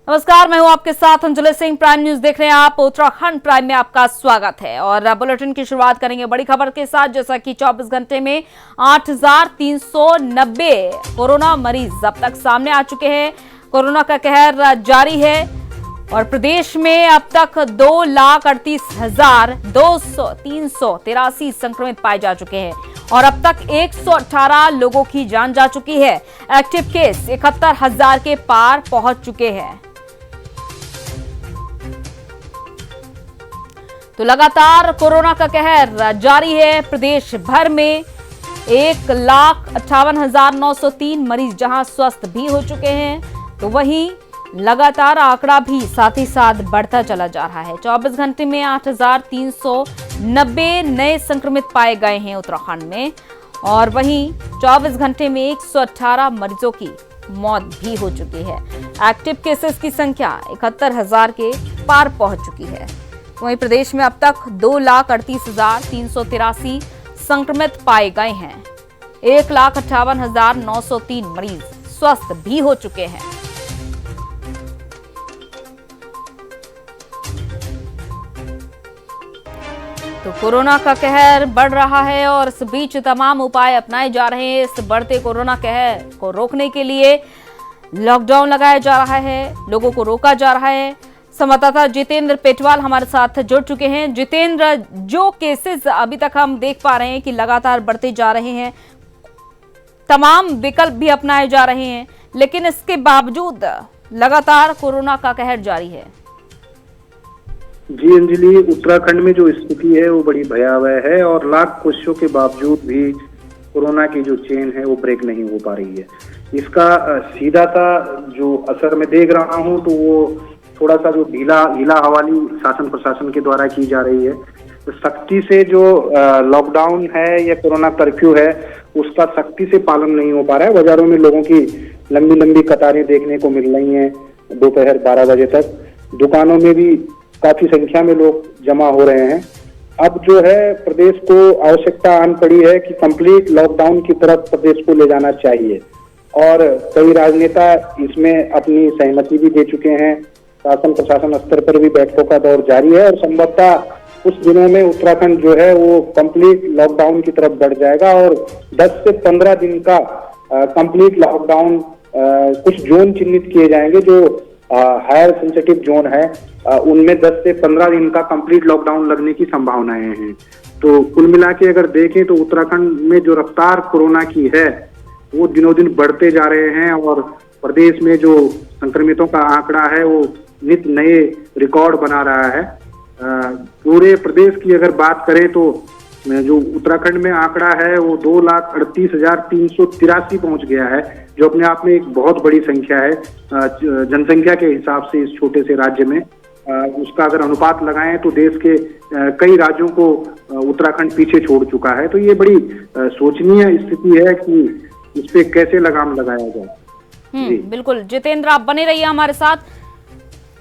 नमस्कार, मैं हूं आपके साथ अंजलि सिंह। प्राइम न्यूज देख रहे हैं आप। उत्तराखंड प्राइम में आपका स्वागत है और बुलेटिन की शुरुआत करेंगे बड़ी खबर के साथ। जैसा कि 24 घंटे में 8,390 कोरोना मरीज अब तक सामने आ चुके हैं। कोरोना का कहर जारी है और प्रदेश में अब तक 2,38,383 संक्रमित पाए जा चुके हैं और अब तक 118 लोगों की जान जा चुकी है। एक्टिव केस 71,000 के पार पहुंच चुके हैं। तो लगातार कोरोना का कहर जारी है प्रदेश भर में। 1,58,903 मरीज जहां स्वस्थ भी हो चुके हैं, तो वहीं लगातार आंकड़ा भी साथ ही साथ बढ़ता चला जा रहा है। 24 घंटे में 8,390 नए संक्रमित पाए गए हैं उत्तराखंड में और वहीं 24 घंटे में 118 मरीजों की मौत भी हो चुकी है। एक्टिव केसेस की संख्या 71,000 के पार पहुंच चुकी है। वहीं प्रदेश में अब तक 2,38,383 संक्रमित पाए गए हैं। 1,58,903 मरीज स्वस्थ भी हो चुके हैं। तो कोरोना का कहर बढ़ रहा है और इस बीच तमाम उपाय अपनाए जा रहे हैं। इस बढ़ते कोरोना कहर को रोकने के लिए लॉकडाउन लगाया जा रहा है, लोगों को रोका जा रहा है। संवाददाता जितेंद्र पेटवाल हमारे साथ जुड़ चुके हैं। जितेंद्र, जो केसेस अभी तक हम देख पा रहे हैं कि लगातार बढ़ते जा रहे हैं, तमाम विकल्प भी अपनाए जा रहे हैं, लेकिन इसके बावजूद लगातार कोरोना का कहर जारी है। जी अंजलि, उत्तराखंड में जो स्थिति है वो बड़ी भयावह है और लाख कोशिशों के बावजूद भी कोरोना की जो चेन है वो ब्रेक नहीं हो पा रही है। इसका सीधा सा जो असर मैं देख रहा हूँ तो वो थोड़ा सा जो ढीला हवाली शासन प्रशासन के द्वारा की जा रही है। तो सख्ती से जो लॉकडाउन है या कोरोना कर्फ्यू है उसका सख्ती से पालन नहीं हो पा रहा है। बाजारों में लोगों की लंबी लंबी कतारें देखने को मिल रही हैं दोपहर 12 बजे तक। दुकानों में भी काफी संख्या में लोग जमा हो रहे हैं। अब जो है प्रदेश को आवश्यकता आन पड़ी है कि कंप्लीट लॉकडाउन की तरफ प्रदेश को ले जाना चाहिए और कई राजनेता इसमें अपनी सहमति भी दे चुके हैं। शासन प्रशासन स्तर पर भी बैठकों का दौर जारी है और संभवतः कुछ दिनों में उत्तराखंड जो है वो कंप्लीट लॉकडाउन की तरफ बढ़ जाएगा और 10 से 15 दिन का कंप्लीट लॉकडाउन, कुछ जोन चिन्हित किए जाएंगे जो हायर सेंसिटिव जोन है, उनमें 10 से 15 दिन का कंप्लीट लॉकडाउन लगने की संभावनाएं हैं। तो कुल मिला के अगर देखें तो उत्तराखंड में जो रफ्तार कोरोना की है वो दिनों दिन बढ़ते जा रहे हैं और प्रदेश में जो संक्रमितों का आंकड़ा है वो नित नए रिकॉर्ड बना रहा है। पूरे प्रदेश की अगर बात करें तो जो उत्तराखंड में आंकड़ा है वो 2,38,383 पहुंच गया है, जो अपने आप में एक बहुत बड़ी संख्या है जनसंख्या के हिसाब से। इस छोटे से राज्य में उसका अगर अनुपात लगाएं तो देश के कई राज्यों को उत्तराखंड पीछे छोड़ चुका है। तो ये बड़ी शोचनीय स्थिति है कि इस पे कैसे लगाम लगाया जाए। बिल्कुल जितेंद्र, आप बने रहिए हमारे साथ।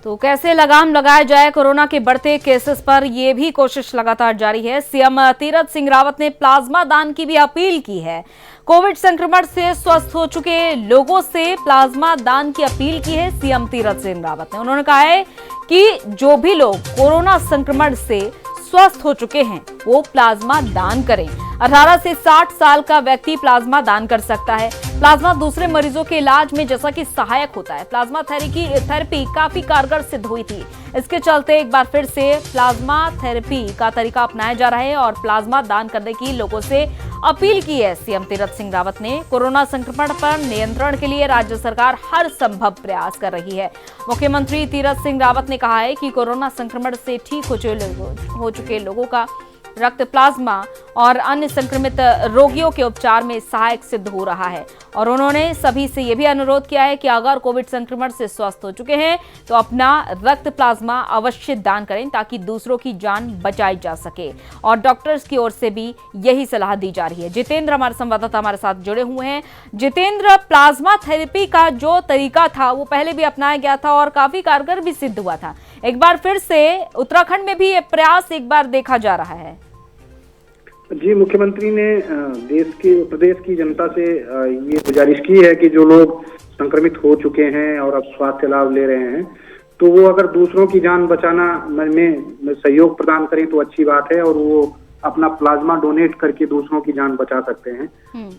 तो कैसे लगाम लगाया जाए कोरोना के बढ़ते केसेस पर, यह भी कोशिश लगातार जारी है। सीएम तीरथ सिंह रावत ने प्लाज्मा दान की भी अपील की है। कोविड संक्रमण से स्वस्थ हो चुके लोगों से प्लाज्मा दान की अपील की है सीएम तीरथ सिंह रावत ने। उन्होंने कहा है कि जो भी लोग कोरोना संक्रमण से स्वस्थ हो चुके हैं वो प्लाज्मा दान करें। 18 से 60 साल का व्यक्ति प्लाज्मा दान कर सकता है। प्लाज्मा दूसरे मरीजों के इलाज में जैसा कि सहायक होता है। प्लाज्मा थेरेपी काफी कारगर सिद्ध हुई थी। इसके चलते एक बार फिर से प्लाज्मा थेरेपी का तरीका अपनाया जा रहा है और प्लाज्मा दान करने की लोगों से अपील की है सीएम तीरथ सिंह रावत ने। कोरोना संक्रमण पर नियंत्रण के लिए राज्य सरकार हर संभव प्रयास कर रही है। मुख्यमंत्री तीरथ सिंह रावत ने कहा है कि कोरोना संक्रमण से ठीक हो चुके लोगों का रक्त प्लाज्मा और अन्य संक्रमित रोगियों के उपचार में सहायक सिद्ध हो रहा है और उन्होंने सभी से यह भी अनुरोध किया है कि अगर कोविड संक्रमण से स्वस्थ हो चुके हैं तो अपना रक्त प्लाज्मा अवश्य दान करें ताकि दूसरों की जान बचाई जा सके और डॉक्टर्स की ओर से भी यही सलाह दी जा रही है। जितेंद्र हमारे संवाददाता हमारे साथ जुड़े हुए हैं। जितेंद्र, प्लाज्मा थेरेपी का जो तरीका था वो पहले भी अपनाया गया था और काफी कारगर भी सिद्ध हुआ था। एक बार फिर से उत्तराखंड में भी ये प्रयास एक बार देखा जा रहा है। जी, मुख्यमंत्री ने प्रदेश की जनता से ये गुजारिश की है कि जो लोग संक्रमित हो चुके हैं और अब स्वास्थ्य लाभ ले रहे हैं, तो वो अगर दूसरों की जान बचाना में सहयोग प्रदान करें तो अच्छी बात है, और वो अपना प्लाज्मा डोनेट करके दूसरों की जान बचा सकते हैं।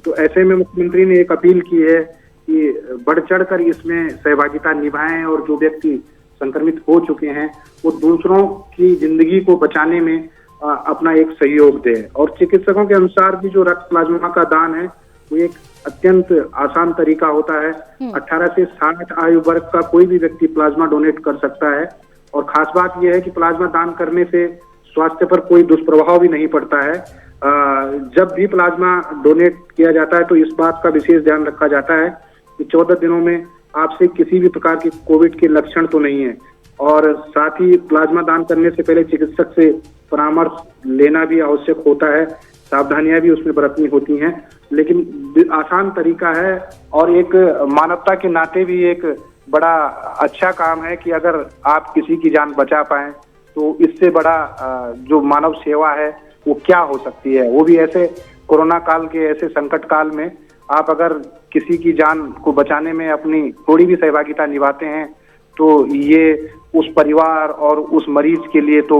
तो ऐसे में मुख्यमंत्री ने एक अपील की है कि बढ़ चढ़कर इसमें सहभागिता निभाएं, और जो व्यक्ति संक्रमित हो चुके हैं वो दूसरों की जिंदगी को बचाने में अपना एक सहयोग दें। और चिकित्सकों के अनुसार भी जो रक्त प्लाज्मा का दान है वो एक अत्यंत आसान तरीका होता है। 18 से 60 आयु वर्ग का कोई भी व्यक्ति प्लाज्मा डोनेट कर सकता है, और खास बात यह है कि प्लाज्मा दान करने से स्वास्थ्य पर कोई दुष्प्रभाव भी नहीं पड़ता है। जब भी प्लाज्मा डोनेट किया जाता है तो इस बात का विशेष ध्यान रखा जाता है कि 14 दिनों में आपसे किसी भी प्रकार के कोविड के लक्षण तो नहीं है, और साथ ही प्लाज्मा दान करने से पहले चिकित्सक से परामर्श लेना भी आवश्यक होता है। सावधानियां भी उसमें बरतनी होती हैं, लेकिन आसान तरीका है और एक मानवता के नाते भी एक बड़ा अच्छा काम है कि अगर आप किसी की जान बचा पाएं तो इससे बड़ा जो मानव सेवा है वो क्या हो सकती है। वो भी ऐसे कोरोना काल के ऐसे संकट काल में आप अगर किसी की जान को बचाने में अपनी थोड़ी भी सहभागिता निभाते हैं तो ये उस परिवार और उस मरीज के लिए तो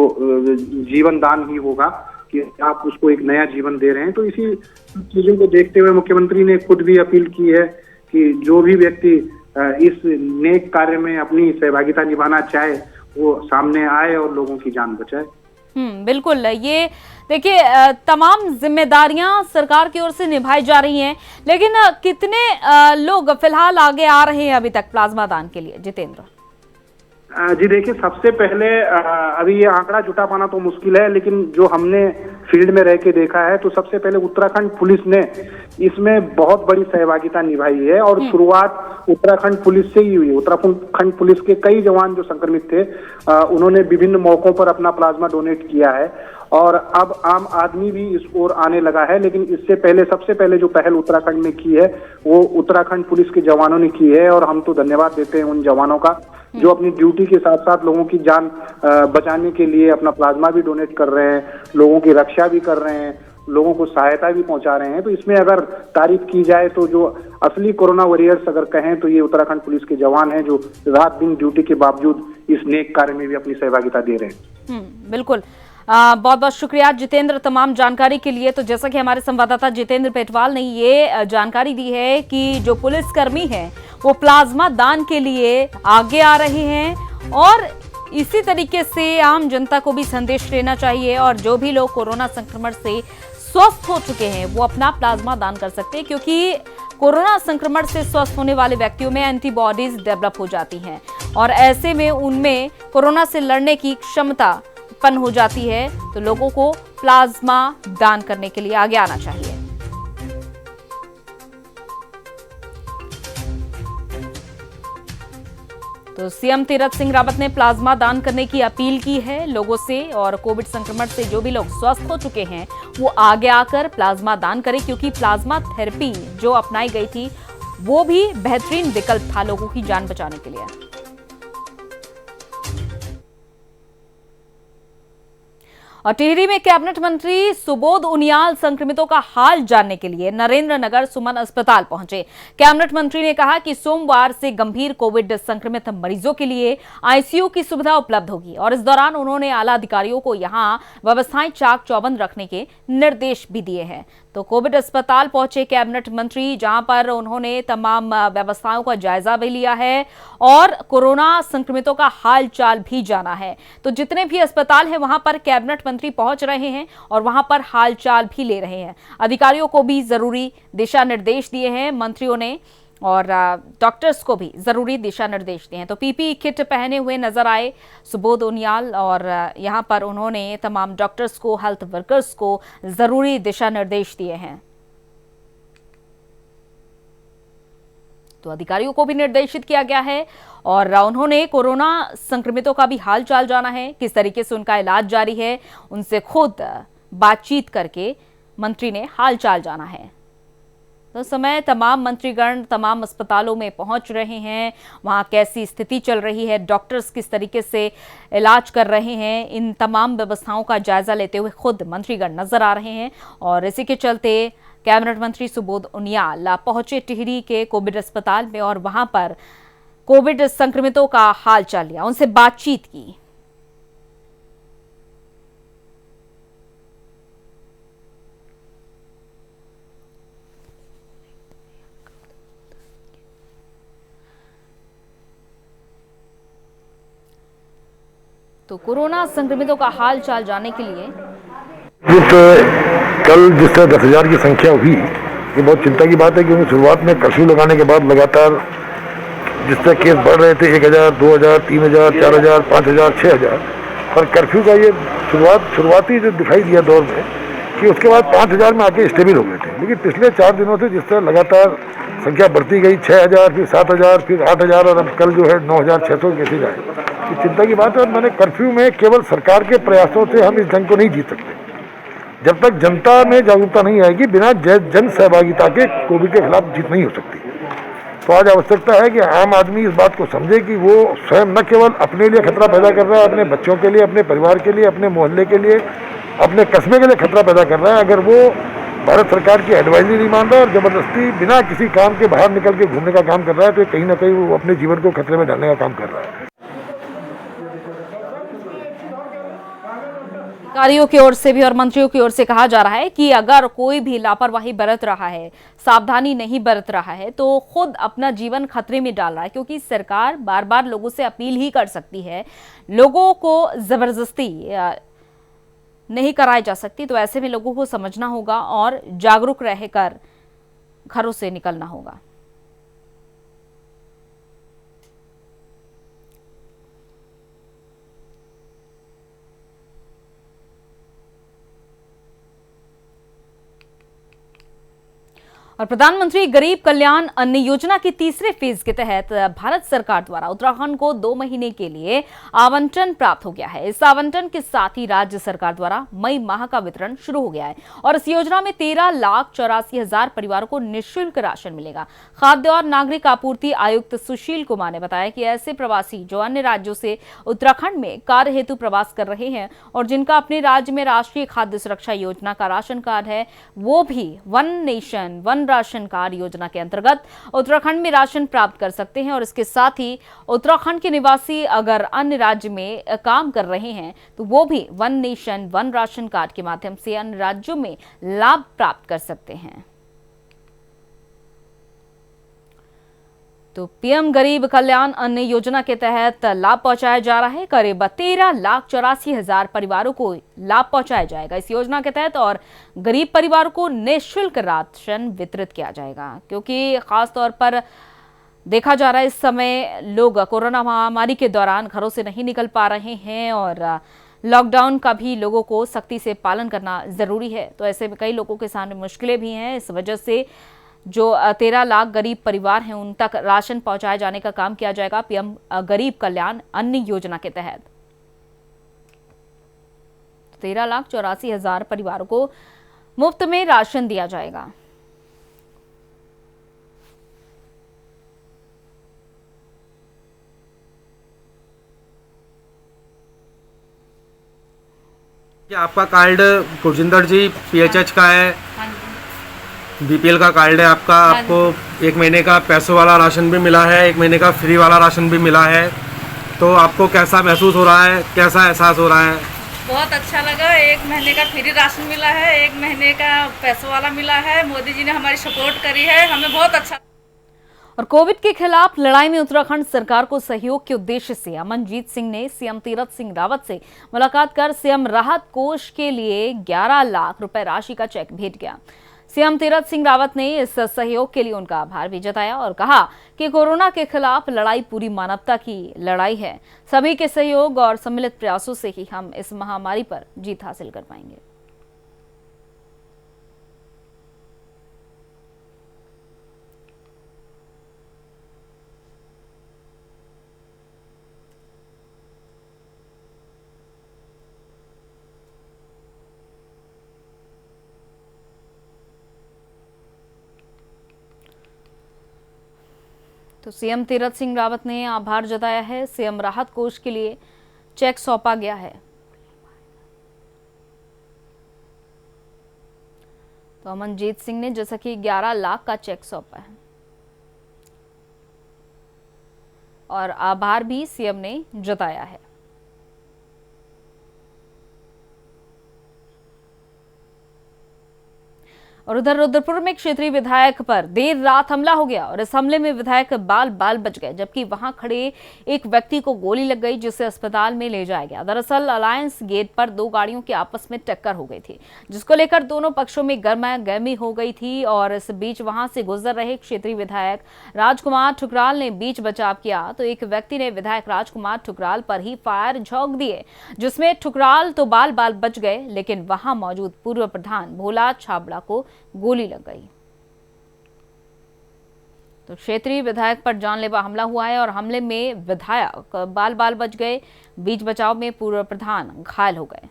जीवन दान ही होगा कि आप उसको एक नया जीवन दे रहे हैं। तो इसी चीजों को देखते हुए मुख्यमंत्री ने खुद भी अपील की है कि जो भी व्यक्ति इस नेक कार्य में अपनी सहभागिता निभाना चाहे वो सामने आए और लोगों की जान बचाए। बिल्कुल। ये देखिए, तमाम जिम्मेदारियां सरकार की ओर से निभाई जा रही हैं, लेकिन कितने लोग फिलहाल आगे आ रहे हैं अभी तक प्लाज्मा दान के लिए, जितेंद्र? जी देखिए, सबसे पहले अभी ये आंकड़ा जुटा पाना तो मुश्किल है, लेकिन जो हमने फील्ड में रह के देखा है तो सबसे पहले उत्तराखंड पुलिस ने इसमें बहुत बड़ी सहभागिता निभाई है, और शुरुआत उत्तराखंड पुलिस से ही हुई। उत्तराखंड पुलिस के कई जवान जो संक्रमित थे उन्होंने विभिन्न मौकों पर अपना प्लाज्मा डोनेट किया है, और अब आम आदमी भी इस ओर आने लगा है। लेकिन इससे पहले सबसे पहले जो पहल उत्तराखंड में की है वो उत्तराखंड पुलिस के जवानों ने की है, और हम तो धन्यवाद देते हैं उन जवानों का जो अपनी ड्यूटी के साथ साथ लोगों की जान बचाने के लिए अपना प्लाज्मा भी डोनेट कर रहे हैं, लोगों की रक्षा भी कर रहे हैं, लोगों को सहायता भी पहुंचा रहे हैं। तो इसमें अगर तारीफ की जाए तो जो असली कोरोना वॉरियर्स अगर कहें तो ये उत्तराखंड पुलिस के जवान हैं जो रात दिन ड्यूटी के बावजूद इस नेक कार्य में भी अपनी सहभागिता दे रहे हैं। बिल्कुल। बहुत बहुत शुक्रिया जितेंद्र तमाम जानकारी के लिए। तो जैसा कि हमारे संवाददाता जितेंद्र पेटवाल ने ये जानकारी दी है कि जो पुलिसकर्मी हैं वो प्लाज्मा दान के लिए आगे आ रहे हैं, और इसी तरीके से आम जनता को भी संदेश लेना चाहिए, और जो भी लोग कोरोना संक्रमण से स्वस्थ हो चुके हैं वो अपना प्लाज्मा दान कर सकते हैं, क्योंकि कोरोना संक्रमण से स्वस्थ होने वाले व्यक्तियों में एंटीबॉडीज डेवलप हो जाती हैं, और ऐसे में उनमें कोरोना से लड़ने की क्षमता उत्पन्न हो जाती है। तो लोगों को प्लाज्मा दान करने के लिए आगे आना चाहिए। तो सीएम तीरथ सिंह रावत ने प्लाज्मा दान करने की अपील की है लोगों से, और कोविड संक्रमण से जो भी लोग स्वस्थ हो चुके हैं वो आगे आकर प्लाज्मा दान करें, क्योंकि प्लाज्मा थेरेपी जो अपनाई गई थी वो भी बेहतरीन विकल्प था लोगों की जान बचाने के लिए। और टिहरी में कैबिनेट मंत्री सुबोध उनियाल संक्रमितों का हाल जानने के लिए नरेंद्रनगर सुमन अस्पताल पहुंचे। कैबिनेट मंत्री ने कहा कि सोमवार से गंभीर कोविड संक्रमित मरीजों के लिए आईसीयू की सुविधा उपलब्ध होगी, और इस दौरान उन्होंने आला अधिकारियों को यहां व्यवस्थाएं चाक चौबंद रखने के निर्देश भी दिए हैं। तो कोविड अस्पताल पहुंचे कैबिनेट मंत्री, जहां पर उन्होंने तमाम व्यवस्थाओं का जायजा भी लिया है और कोरोना संक्रमितों का हाल चाल भी जाना है। तो जितने भी अस्पताल हैं वहां पर कैबिनेट मंत्री पहुंच रहे हैं और वहां पर हाल चाल भी ले रहे हैं। अधिकारियों को भी जरूरी दिशा निर्देश दिए हैं मंत्रियों ने, और डॉक्टर्स को भी जरूरी दिशा निर्देश दिए हैं। तो पीपीई किट पहने हुए नजर आए सुबोध उनियाल, और यहां पर उन्होंने तमाम डॉक्टर्स को, हेल्थ वर्कर्स को जरूरी दिशा निर्देश दिए हैं। तो अधिकारियों को भी निर्देशित किया गया है, और उन्होंने कोरोना संक्रमितों का भी हाल चाल जाना है, किस तरीके से उनका इलाज जारी है, उनसे खुद बातचीत करके मंत्री ने हाल चाल जाना है। तो समय तमाम मंत्रीगण तमाम अस्पतालों में पहुंच रहे हैं, वहां कैसी स्थिति चल रही है, डॉक्टर्स किस तरीके से इलाज कर रहे हैं, इन तमाम व्यवस्थाओं का जायजा लेते हुए खुद मंत्रीगण नजर आ रहे हैं। और इसी के चलते कैबिनेट मंत्री सुबोध उनियाल पहुंचे टिहरी के कोविड अस्पताल में और वहां पर कोविड संक्रमितों का हालचाल लिया, उनसे बातचीत की। तो कोरोना संक्रमितों का हाल चाल जानने के लिए जिस तरह 10,000 की संख्या हुई, ये बहुत चिंता की बात है, क्योंकि शुरुआत में कर्फ्यू लगाने के बाद लगातार जिस तरह केस बढ़ रहे थे 1,000, 2,000, 3,000, 4,000, 5,000, 6,000, पर कर्फ्यू का ये शुरुआती जो दिखाई दिया दौर में कि उसके बाद 5,000 में आके स्टेबल हो गए थे। लेकिन पिछले 4 दिनों से जिस तरह लगातार संख्या बढ़ती गई, 6,000, फिर 7,000, फिर 8,000 और अब कल जो है 9,600 केसेज आए, ये चिंता की बात है। और मैंने कर्फ्यू में केवल सरकार के प्रयासों से हम इस जंग को नहीं जीत सकते। जब तक जनता में जागरूकता नहीं आएगी, बिना जन सहभागिता के कोविड के खिलाफ जीत नहीं हो सकती। तो आज आवश्यकता है कि आम आदमी इस बात को समझे कि वो स्वयं न केवल अपने लिए खतरा पैदा कर रहा है, अपने बच्चों के लिए, अपने परिवार के लिए, अपने मोहल्ले के लिए, अपने कस्बे के लिए खतरा पैदा कर रहा है। अगर वो भारत सरकार की एडवाइजरी नहीं मान रहा और जबरदस्ती बिना किसी काम के बाहर निकल के घूमने का काम कर रहा है, तो कहीं ना कहीं वो अपने जीवन को खतरे में डालने का काम कर रहा है। अधिकारियों की ओर से भी और मंत्रियों की ओर से कहा जा रहा है कि अगर कोई भी लापरवाही बरत रहा है, सावधानी नहीं बरत रहा है, तो खुद अपना जीवन खतरे में डाल रहा है, क्योंकि सरकार बार बार लोगों से अपील ही कर सकती है, लोगों को जबरदस्ती नहीं कराई जा सकती। तो ऐसे में लोगों को समझना होगा और जागरूक रहकर घरों से निकलना होगा। और प्रधानमंत्री गरीब कल्याण अन्न योजना की तीसरे फेज के तहत भारत सरकार द्वारा उत्तराखंड को 2 महीने के लिए आवंटन प्राप्त हो गया है। इस आवंटन के साथ ही राज्य सरकार द्वारा मई माह का वितरण शुरू हो गया है और इस योजना में 13,84,000 परिवारों को निःशुल्क राशन मिलेगा। खाद्य और नागरिक आपूर्ति आयुक्त सुशील कुमार ने बताया कि ऐसे प्रवासी जो अन्य राज्यों से उत्तराखंड में कार्य हेतु प्रवास कर रहे हैं और जिनका अपने राज्य में राष्ट्रीय खाद्य सुरक्षा योजना का राशन कार्ड है, वो भी one nation one ration card योजना के अंतर्गत उत्तराखंड में राशन प्राप्त कर सकते हैं। और इसके साथ ही उत्तराखंड के निवासी अगर अन्य राज्य में काम कर रहे हैं तो वो भी one nation one ration card के माध्यम से अन्य राज्यों में लाभ प्राप्त कर सकते हैं। तो पीएम गरीब कल्याण अन्न योजना के तहत लाभ पहुंचाया जा रहा है। करीब 13,84,000 परिवारों को लाभ पहुंचाया जाएगा इस योजना के तहत और गरीब परिवारों को निःशुल्क राशन वितरित किया जाएगा, क्योंकि खास तौर पर देखा जा रहा है इस समय लोग कोरोना महामारी के दौरान घरों से नहीं निकल पा रहे हैं और लॉकडाउन का भी लोगों को सख्ती से पालन करना जरूरी है। तो ऐसे में कई लोगों के सामने मुश्किलें भी हैं। इस वजह से जो 13 लाख गरीब परिवार हैं उन तक राशन पहुंचाए जाने का काम किया जाएगा पीएम गरीब कल्याण अन्न योजना के तहत। 13,84,000 परिवारों को मुफ्त में राशन दिया जाएगा। आपका कार्ड गुरजिंदर जी पीएचएच का है, बीपीएल का कार्ड है आपका। आपको 1 महीने का पैसों वाला राशन भी मिला है, 1 महीने का फ्री वाला राशन भी मिला है। तो आपको कैसा महसूस हो रहा है, कैसा एहसास हो रहा है? बहुत अच्छा लगा। 1 महीने का फ्री राशन मिला है, 1 महीने का पैसों वाला मिला है। मोदी जी ने हमारी सपोर्ट करी है, हमें बहुत अच्छा। और कोविड के खिलाफ लड़ाई में उत्तराखंड सरकार को सहयोग के उद्देश्य से अमनजीत सिंह ने सीएम तीरथ सिंह रावत से मुलाकात कर सीएम राहत कोष के लिए 11 लाख रुपए राशि का चेक भेंट किया। सीएम तीरथ सिंह रावत ने इस सहयोग के लिए उनका आभार भी जताया और कहा कि कोरोना के खिलाफ लड़ाई पूरी मानवता की लड़ाई है। सभी के सहयोग और सम्मिलित प्रयासों से ही हम इस महामारी पर जीत हासिल कर पाएंगे। तो सीएम तीरथ सिंह रावत ने आभार जताया है। सीएम राहत कोष के लिए चेक सौंपा गया है। तो अमनजीत सिंह ने जैसा कि 11 लाख का चेक सौंपा है और आभार भी सीएम ने जताया है। और उधर रुद्रपुर में क्षेत्रीय विधायक पर देर रात हमला हो गया और इस हमले में विधायक बाल बाल बच गए, जबकि वहां खड़े एक व्यक्ति को गोली लग गई जिसे अस्पताल में ले जाया गया। दरअसल अलायंस गेट पर दो गाड़ियों की आपस में टक्कर हो गई थी, जिसको लेकर दोनों पक्षों में गरमागर्मी हो गई थी और इस बीच वहां से गुजर रहे क्षेत्रीय विधायक राजकुमार ठुकराल ने बीच बचाव किया तो एक व्यक्ति ने विधायक राजकुमार ठुकराल पर ही फायर झोंक दिए, जिसमें ठुकराल तो बाल बाल बच गए, लेकिन वहां मौजूद पूर्व प्रधान भोला छाबड़ा को गोली लग गई। तो क्षेत्रीय विधायक पर जानलेवा हमला हुआ है और हमले में विधायक बाल बाल बच गए, बीच बचाव में पूर्व प्रधान घायल हो गए।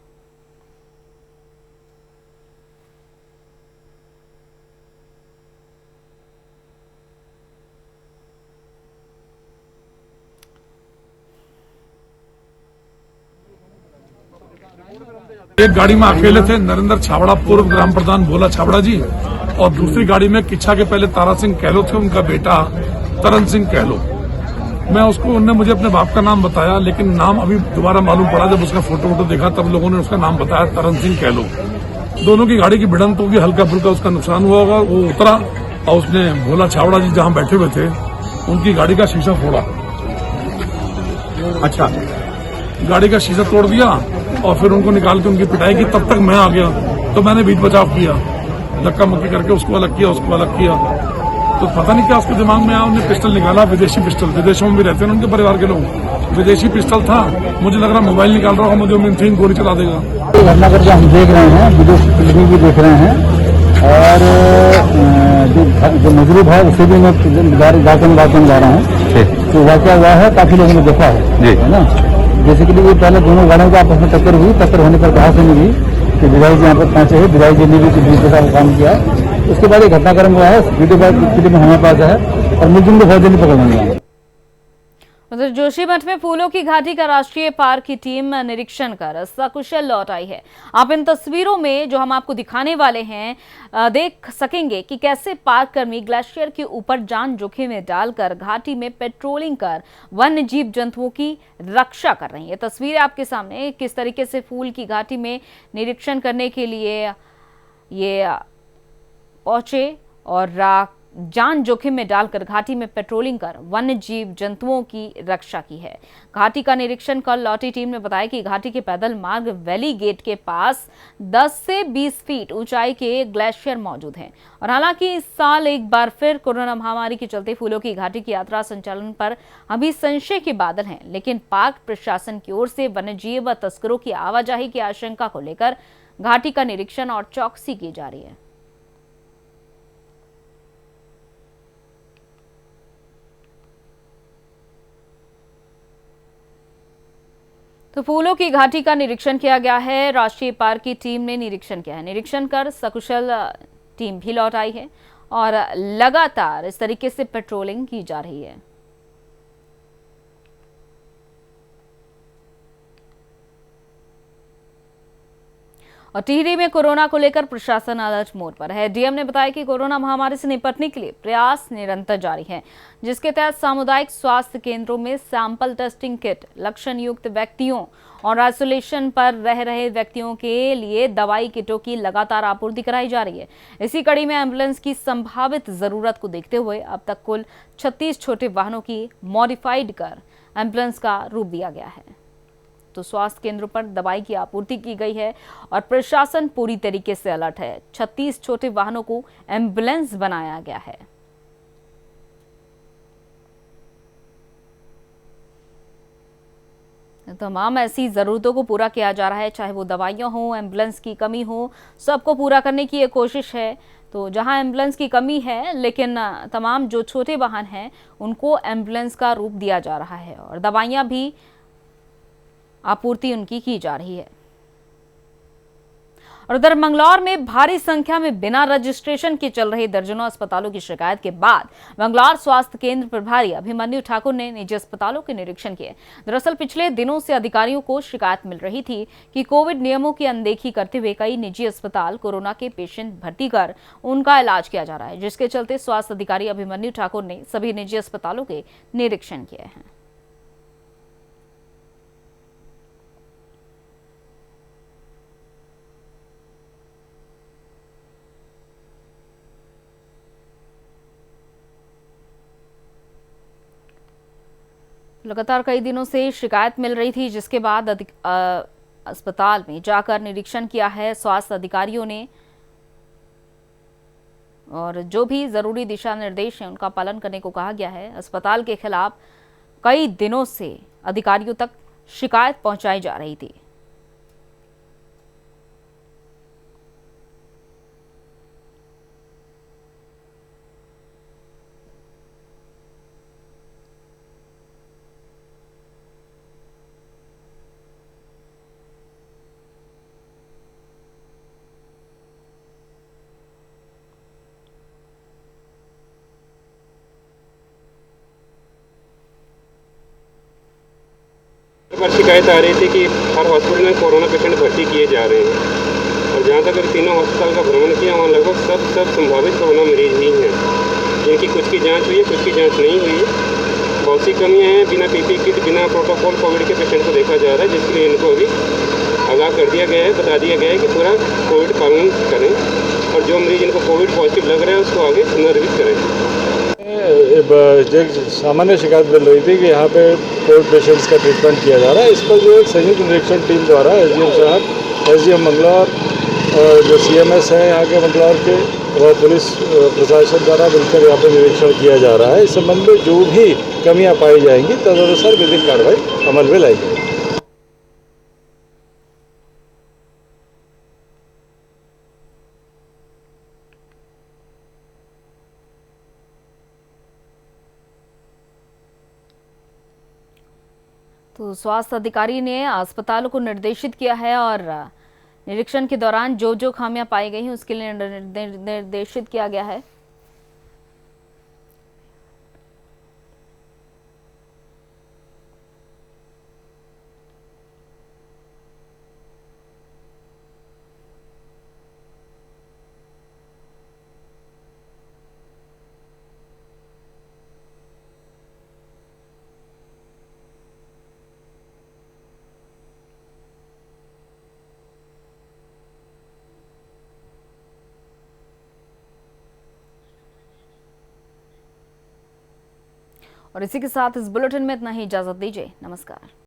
एक गाड़ी में अकेले थे नरेंद्र छाबड़ा, पूर्व ग्राम प्रधान भोला छाबड़ा जी, और दूसरी गाड़ी में किच्छा के पहले तारा सिंह कहलो थे, उनका बेटा तरन सिंह कहलो। उनने मुझे अपने बाप का नाम बताया, लेकिन नाम अभी दोबारा मालूम पड़ा जब उसका फोटो देखा, तब लोगों ने उसका नाम बताया तरन सिंह कहलो। दोनों की गाड़ी की भिड़ंत होगी, हल्का फुल्का उसका नुकसान हुआ होगा। वो उतरा और उसने भोला छाबड़ा जी जहां बैठे हुए थे उनकी गाड़ी का शीशा फोड़ा। अच्छा, गाड़ी का शीशा तोड़ दिया और फिर उनको निकाल के उनकी पिटाई की। तब तक मैं आ गया तो मैंने बीच बचाव किया, धक्का मुक्की करके उसको अलग किया, उसको अलग किया। तो पता नहीं क्या उसके दिमाग में आया, उन्होंने पिस्टल निकाला, विदेशी पिस्टल, विदेशों में भी रहते हैं उनके परिवार के लोग, विदेशी पिस्टल था। मुझे लग रहा मोबाइल निकाल रहा होगा, मुझे उम्मीद थी गोली चला देगा। घटना करके हम देख रहे हैं, विदेश फिल्म भी देख रहे हैं और जो मजरूब है उसे भी मैं गार्डन में जा रहा हूँ। तो वाकया हुआ है, काफी लोगों ने देखा है ना। बेसिकली ये पहले दोनों गाड़ियों का आपस में टक्कर हुई, टक्कर होने पर कहा से मिली कि विधायक जी यहाँ पर पहुंचे है, विधायक जी ने भी बीच का काम किया। उसके बाद ये घटनाक्रम हुआ है, वीडियो में हमारे पास है और मुलजिम को बहुत जल्दी पकड़ लेंगे। उधर जोशीमठ में फूलों की घाटी का राष्ट्रीय पार्क की टीम निरीक्षण कर सकुशल लौट आई है। आप इन तस्वीरों में जो हम आपको दिखाने वाले हैं देख सकेंगे कि कैसे पार्क कर्मी ग्लेशियर के ऊपर जान जोखिम में डालकर घाटी में पेट्रोलिंग कर वन्य जीव जंतुओं की रक्षा कर रही है। तस्वीरें आपके सामने किस तरीके से फूल की घाटी में निरीक्षण करने के लिए ये पहुंचे और जान जोखिम में डालकर घाटी में पेट्रोलिंग कर वन्य जीव जंतुओं की रक्षा की है। घाटी का निरीक्षण कर लौटी टीम ने बताया कि घाटी के पैदल मार्ग वैली गेट के पास 10 से 20 फीट ऊंचाई के ग्लेशियर मौजूद हैं और हालांकि इस साल एक बार फिर कोरोना महामारी के चलते फूलों की घाटी की यात्रा संचालन पर अभी संशय के बादल हैं, लेकिन पार्क प्रशासन की ओर से वन्य जीव तस्करों की आवाजाही की आशंका को लेकर घाटी का निरीक्षण और चौकसी की जा रही है। तो फूलों की घाटी का निरीक्षण किया गया है, राष्ट्रीय पार्क की टीम ने निरीक्षण किया है। निरीक्षण कर सकुशल टीम भी लौट आई है और लगातार इस तरीके से पेट्रोलिंग की जा रही है। और टिहरी में कोरोना को लेकर प्रशासन अलर्ट मोड पर है। डीएम ने बताया कि कोरोना महामारी से निपटने के लिए प्रयास निरंतर जारी हैं, जिसके तहत सामुदायिक स्वास्थ्य केंद्रों में सैंपल टेस्टिंग किट, लक्षण युक्त व्यक्तियों और आइसोलेशन पर रह रहे व्यक्तियों के लिए दवाई किटों की लगातार आपूर्ति कराई जा रही है। इसी कड़ी में एम्बुलेंस की संभावित जरूरत को देखते हुए अब तक कुल 36 छोटे वाहनों की मॉडिफाइड कर एम्बुलेंस का रूप दिया गया है। तो स्वास्थ्य केंद्रों पर दवाई की आपूर्ति की गई है और प्रशासन पूरी तरीके से अलर्ट है। 36 छोटे वाहनों को एम्बुलेंस बनाया गया है। तमाम ऐसी जरूरतों को पूरा किया जा रहा है, चाहे वो दवाइयां हो, एम्बुलेंस की कमी हो, सबको पूरा करने की ये कोशिश है। तो जहां एम्बुलेंस की कमी है, लेकिन तमाम जो छोटे वाहन हैं उनको एम्बुलेंस का रूप दिया जा रहा है और दवाइयां भी आपूर्ति उनकी की जा रही है। और उधर मंगलौर में भारी संख्या में बिना रजिस्ट्रेशन के चल रहे दर्जनों अस्पतालों की शिकायत के बाद मंगलौर स्वास्थ्य केंद्र प्रभारी अभिमन्यु ठाकुर ने निजी अस्पतालों के निरीक्षण किए। दरअसल पिछले दिनों से अधिकारियों को शिकायत मिल रही थी कि कोविड नियमों की अनदेखी करते हुए कई निजी अस्पताल कोरोना के पेशेंट भर्ती कर उनका इलाज किया जा रहा है, जिसके चलते स्वास्थ्य अधिकारी अभिमन्यु ठाकुर ने सभी निजी अस्पतालों के निरीक्षण किए हैं। लगातार कई दिनों से शिकायत मिल रही थी, जिसके बाद अस्पताल में जाकर निरीक्षण किया है स्वास्थ्य अधिकारियों ने और जो भी जरूरी दिशा निर्देश हैं उनका पालन करने को कहा गया है। अस्पताल के खिलाफ कई दिनों से अधिकारियों तक शिकायत पहुंचाई जा रही थी। पर शिकायत आ रही थी कि हर हॉस्पिटल में कोरोना पेशेंट भर्ती किए जा रहे हैं और जहाँ तक तीनों हॉस्पिटल का भ्रमण किया वहाँ लगभग सब संभावित कोरोना मरीज ही हैं, जिनकी कुछ की जांच हुई है, कुछ की जांच नहीं हुई है। बहुत सी कमियाँ हैं, बिना पीपीई किट, बिना प्रोटोकॉल कोविड के पेशेंट को देखा जा रहा है, जिसके लिए इनको अभी आगाह कर दिया गया है, बता दिया गया है कि पूरा कोविड पालन करें और जो मरीज इनको कोविड पॉजिटिव लग रहा है उसको आगे पुनर्वित करें। सामान्य शिकायत मिल रही थी कि यहाँ पे कोविड पेशेंट्स का ट्रीटमेंट किया जा रहा है। इस पर जो एक संयुक्त निरीक्षण टीम द्वारा एसडीएम साहब, एसडीएम मंगलौर और जो सीएमएस हैं यहाँ के मंगलौर के और पुलिस प्रशासन द्वारा मिलकर यहाँ पे निरीक्षण किया जा रहा है। इस संबंध में जो भी कमियाँ पाई जाएंगी तदनुसार विधिक कार्रवाई अमल में लाई जाएगी। तो स्वास्थ्य अधिकारी ने अस्पतालों को निर्देशित किया है और निरीक्षण के दौरान जो जो खामियां पाई गई हैं उसके लिए निर्देशित किया गया है। और इसी के साथ इस बुलेटिन में इतना ही, इजाजत दीजिए, नमस्कार।